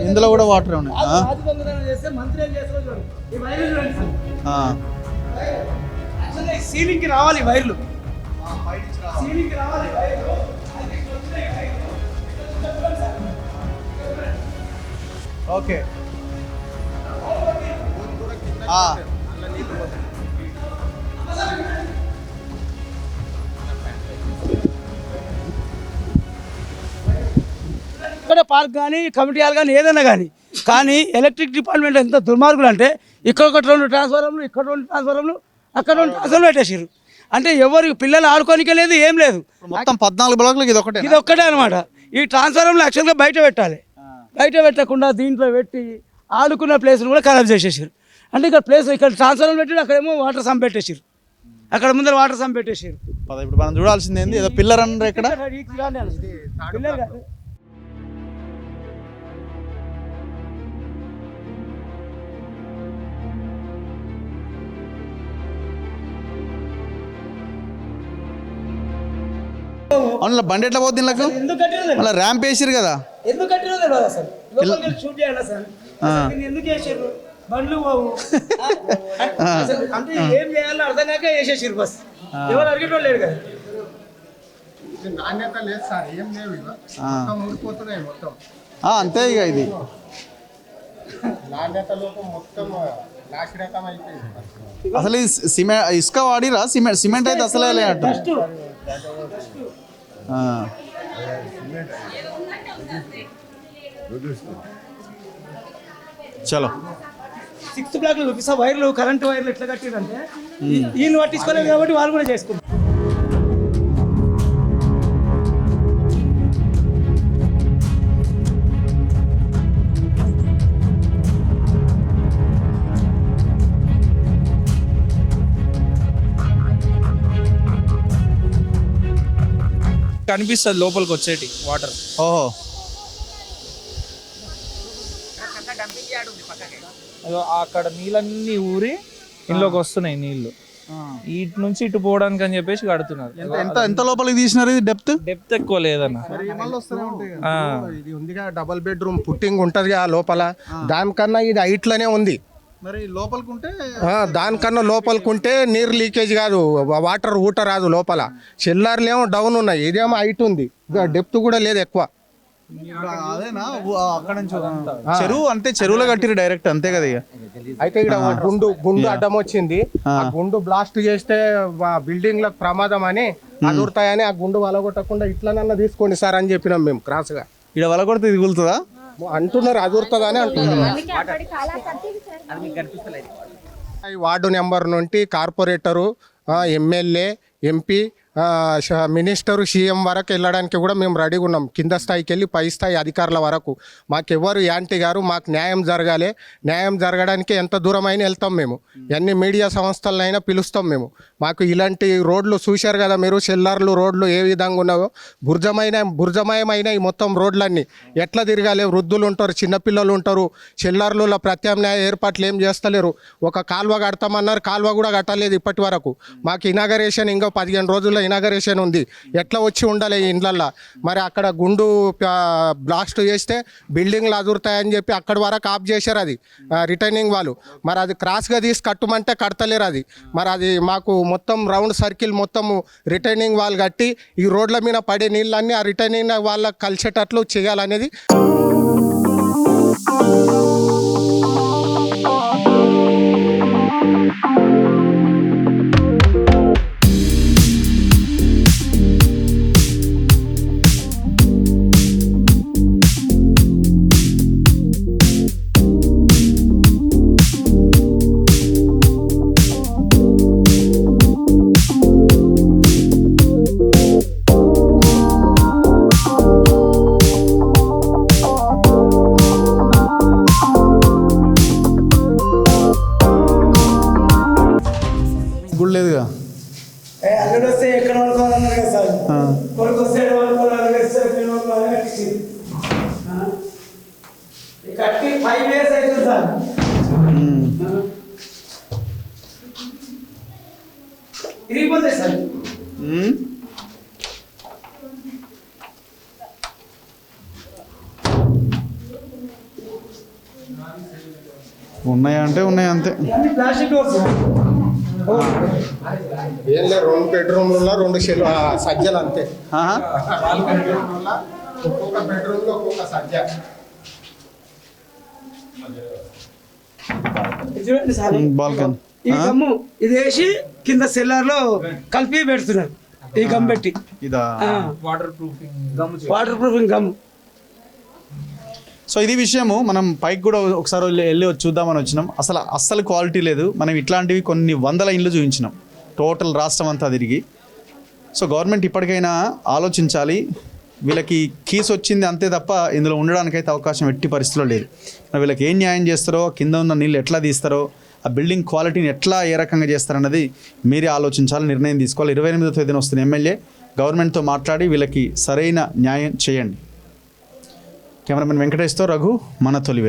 ఇందులో కూడా వాటర్ ఉన్నాయి. సీలింగ్ కి రావాలి వైర్లు. ఓకే ఇక్కడ పార్క్ కానీ కమిటీ హాల్ కానీ ఏదైనా కానీ ఎలక్ట్రిక్ డిపార్ట్మెంట్ ఎంత దుర్మార్గులు అంటే ఇక్కడ ఒక 2 ట్రాన్స్ఫార్మర్లు, ఇక్కడ 2 ట్రాన్స్ఫార్మర్లు, అక్కడ 2 ట్రాన్స్ఫార్మర్లు పెట్టేసారు. అంటే ఎవరు పిల్లలు ఆడుకోనికే లేదు, ఏం లేదు. మొత్తం 14 బ్లాకులకు ఇది ఒక్కటే అనమాట. ఈ ట్రాన్స్ఫార్మర్లు యాక్చువల్గా బయట పెట్టాలి. బయట పెట్టకుండా దీంట్లో పెట్టి ఆడుకున్న ప్లేస్ను కూడా ఖరాబ్ చేసేసారు. అంటే ఇక్కడ ప్లేస్ ఇక్కడ ట్రాన్స్ఫార్మర్ పెట్టి అక్కడేమో వాటర్ సంప్ పెట్టేసారు. అక్కడ ముందర వాటర్ సంప్ పెట్టేసారు. ఇప్పుడు మనం చూడాల్సింది ఏంది, ఏదో పిల్లర్ అన్నారు ఇక్కడ. పిల్లర్ కాదు. అవును, బండి ఎట్లా పోతుంది దీనికి? మళ్ళీ ర్యాంప్ వేసారు కదా, ఎందుకు కట్టినో తెలియదు అసలు. షూట్ చేయాలి సార్, ఎందుకు చేసారు? బండ్లు పోవు అంటే ఏం చేయాలో అర్థం కాక వేసేసారు. బస్ ఎవరు అడిగేటోళ్ళు లేడు కదా. నాణ్యత లేదు సార్, ఏం లేవు, ఊడిపోతున్నాయి మొత్తం. అంతే ఇక ఇది నాణ్యత లోపం మొత్తం నాశరకం అయిపోయింది. అసలు ఇసుక వాడిరా, సిమెంట్ అయితే అసలే లేనట్టు. చలో 6th బ్లాక్ లో చూపిస్తా. వైర్లు, కరెంట్ వైర్లు ఎట్లా కట్టిరంటే వీళ్ళు పట్టించుకోలేదు కాబట్టి వాళ్ళు కూడా చేసుకుంటారు. కనిపిస్తుంది లోపలికి వచ్చేటి వాటర్. ఓహో, అక్కడ నీళ్ళన్నీ ఊరి ఇంట్లోకి వస్తున్నాయి నీళ్లు. ఇటు నుంచి ఇటు పోవడానికి అని చెప్పేసి కడుతున్నారు. ఎంత లోపలికి తీసినారు? ఇది డెప్త్ ఎక్కువ లేదన్న. ఇది ఉందిగా డబుల్ బెడ్రూమ్ పుట్టింగ్ ఉంటది ఆ లోపల, దానికన్నా ఇది హైట్ లోనే ఉంది. మరి లోపలికుంటే దానికన్నా లోపలికుంటే నీరు లీకేజ్ కాదు, వాటర్ ఊట రాదు లోపల. చెల్లార్లు ఏమో డౌన్ ఉన్నాయి, ఇదేమో హైట్ ఉంది, డెప్త్ కూడా లేదు ఎక్కువ. అదేనా అక్కడ నుంచి చెరువు? అంటే చెరువులో కట్టిరు డైరెక్ట్, అంతే కదా. ఇక అయితే ఇక్కడ గుండు అడ్డం వచ్చింది, ఆ గుండు బ్లాస్ట్ చేస్తే బిల్డింగ్ లకు ప్రమాదం అని అదురుతాయని ఆ గుండు వలగొట్టకుండా ఇట్లనన్నా తీసుకోండి సార్ అని చెప్పినాం మేము క్రాస్ గా. ఇక్కడ వలగొడితే ఇది కూలుతుందా అంటున్నారు, అదురుతుందని అంటున్నారు. వార్డు నెంబర్ నుండి corporator, MLA, MP, minister, CM వరకు వెళ్ళడానికి కూడా మేము రెడీగా ఉన్నాం. కింద స్థాయికి వెళ్ళి పై స్థాయి అధికారుల వరకు. మాకెవరు యాంటీ గారు, మాకు న్యాయం జరగాలి. న్యాయం జరగడానికి ఎంత దూరమైనా వెళ్తాం మేము, ఎన్ని మీడియా సంస్థలనైనా పిలుస్తాం మేము. మాకు ఇలాంటి రోడ్లు చూశారు కదా మీరు, చెల్లార్లు రోడ్లు ఏ విధంగా ఉన్నావో, బుర్జమయమైన ఈ మొత్తం రోడ్లన్నీ ఎట్లా తిరగాలి. వృద్ధులు ఉంటారు, చిన్నపిల్లలు ఉంటారు. చెల్లార్లలో ప్రత్యామ్నాయ ఏర్పాట్లు ఏం చేస్తలేరు. ఒక కాల్వ కడతామన్నారు, కాల్వ కూడా కట్టలేదు ఇప్పటి వరకు. మాకు ఇనాగరేషన్ ఇంకా 15 రోజుల్లో ఇనాగరేషన్ ఉంది. ఎట్లా వచ్చి ఉండాలి ఈ ఇండ్లల్లో? మరి అక్కడ గుండు బ్లాస్ట్ చేస్తే బిల్డింగ్లు అదురుతాయని చెప్పి అక్కడి వరకు ఆఫ్ చేశారు అది రిటర్నింగ్ వాళ్ళు. మరి అది క్రాస్గా తీసి కట్టమంటే కడతలేరు అది. మరి అది మాకు మొత్తం రౌండ్ సర్కిల్ మొత్తం రిటర్నింగ్ వాళ్ళు కట్టి ఈ రోడ్ల మీద పడే నీళ్ళన్నీ ఆ రిటర్నింగ్ వాళ్ళకి కలిసేటట్లు చేయాలనేది. లేదుగా అల్లుడు వస్తే ఎక్కడ అనుకోవాలన్నారు కదా సార్. కొడుకు వస్తే కట్టి 5 years అవుతుంది సార్. ఇరిగిపోతాయి సార్. ఉన్నాయా అంటే ఉన్నాయి అంతే. ప్లాస్టిక్ డోర్స్ ఏం లేదు, 2 బెడ్రూమ్లలో 2 సజ్జలు అంతే. ఆహా. ఒక్కొక్క బెడ్రూమ్లో ఒక్కొక్క సజ్జ. చూడండి సార్, బాల్కన్. ఈ గమ్ము ఇది వేసి కింద సెల్లార్లో కలిపి పెడుతున్నారు. ఈ గమ్ పెట్టి ఇదా? Waterproofing waterproofing gum. So ఇది విషయము. మనం పైకి కూడా ఒకసారి వెళ్ళి చూద్దామని వచ్చినాం. అస్సలు క్వాలిటీ లేదు. మనం ఇట్లాంటివి కొన్ని వందల ఇండ్లు చూపించినాం టోటల్ రాష్ట్రం అంతా తిరిగి. సో గవర్నమెంట్ ఇప్పటికైనా ఆలోచించాలి. వీళ్ళకి కీస్ వచ్చింది అంతే తప్ప ఇందులో ఉండడానికైతే అవకాశం ఎట్టి పరిస్థితిలో లేదు. మరి వీళ్ళకి ఏం న్యాయం చేస్తారో, కింద ఉన్న నీళ్ళు ఎట్లా తీస్తారో, ఆ బిల్డింగ్ క్వాలిటీని ఎట్లా ఏ రకంగా చేస్తారన్నది మీరే ఆలోచించాలి, నిర్ణయం తీసుకోవాలి. 28వ తేదీన వస్తున్న ఎమ్మెల్యే గవర్నమెంట్తో మాట్లాడి వీళ్ళకి సరైన న్యాయం చేయండి. కెమెరామెన్ వెంకటేష్తో రఘు, మన తొలివేలు.